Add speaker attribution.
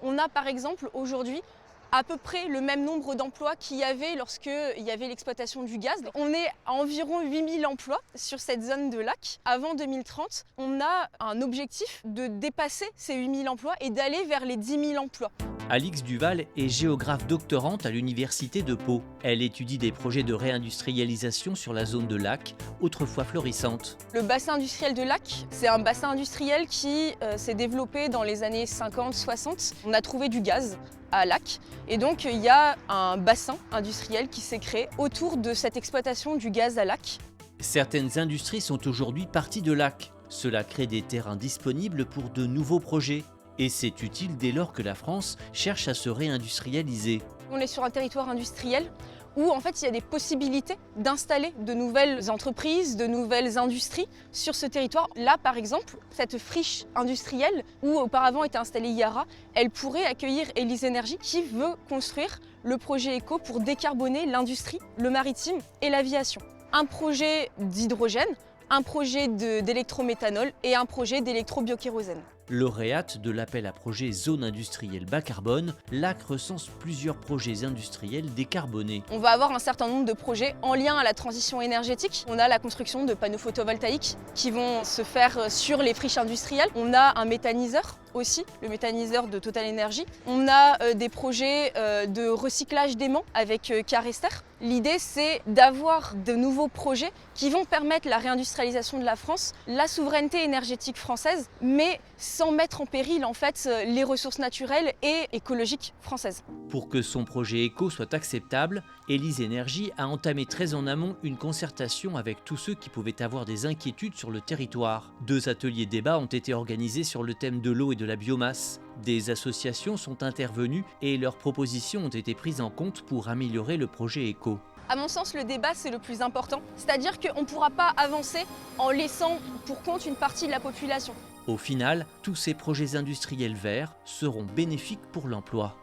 Speaker 1: On a par exemple aujourd'hui à peu près le même nombre d'emplois qu'il y avait lorsqu'il y avait l'exploitation du gaz. On est à environ 8000 emplois sur cette zone de lac. Avant 2030, on a un objectif de dépasser ces 8000 emplois et d'aller vers les 10 000 emplois.
Speaker 2: Alix Duval est géographe doctorante à l'université de Pau. Elle étudie des projets de réindustrialisation sur la zone de lac, autrefois florissante.
Speaker 1: Le bassin industriel de Lac, c'est un bassin industriel qui s'est développé dans les années 50-60. On a trouvé du gaz à Lac et donc il y a un bassin industriel qui s'est créé autour de cette exploitation du gaz à Lac.
Speaker 2: Certaines industries sont aujourd'hui parties de lac. Cela crée des terrains disponibles pour de nouveaux projets. Et c'est utile dès lors que la France cherche à se réindustrialiser.
Speaker 1: On est sur un territoire industriel où en fait il y a des possibilités d'installer de nouvelles entreprises, de nouvelles industries sur ce territoire. Là par exemple, cette friche industrielle où auparavant était installée Yara, elle pourrait accueillir Élise Énergie qui veut construire le projet éco pour décarboner l'industrie, le maritime et l'aviation. Un projet d'hydrogène, un projet d'électrométhanol et un projet d'électrobiokérosène.
Speaker 2: Lauréate de l'appel à projet Zone industrielle bas carbone, Lac recense plusieurs projets industriels décarbonés.
Speaker 1: On va avoir un certain nombre de projets en lien à la transition énergétique. On a la construction de panneaux photovoltaïques qui vont se faire sur les friches industrielles. On a un méthaniseur aussi, le méthaniseur de Total Energy. On a des projets de recyclage d'aimants avec Carester. L'idée, c'est d'avoir de nouveaux projets qui vont permettre la réindustrialisation de la France, la souveraineté énergétique française, mais sans mettre en péril en fait les ressources naturelles et écologiques françaises.
Speaker 2: Pour que son projet éco soit acceptable, Élise Énergie a entamé très en amont une concertation avec tous ceux qui pouvaient avoir des inquiétudes sur le territoire. 2 ateliers débats ont été organisés sur le thème de l'eau et de la biomasse. Des associations sont intervenues et leurs propositions ont été prises en compte pour améliorer le projet éco.
Speaker 1: À mon sens, le débat, c'est le plus important. C'est-à-dire qu'on ne pourra pas avancer en laissant pour compte une partie de la population.
Speaker 2: Au final, tous ces projets industriels verts seront bénéfiques pour l'emploi.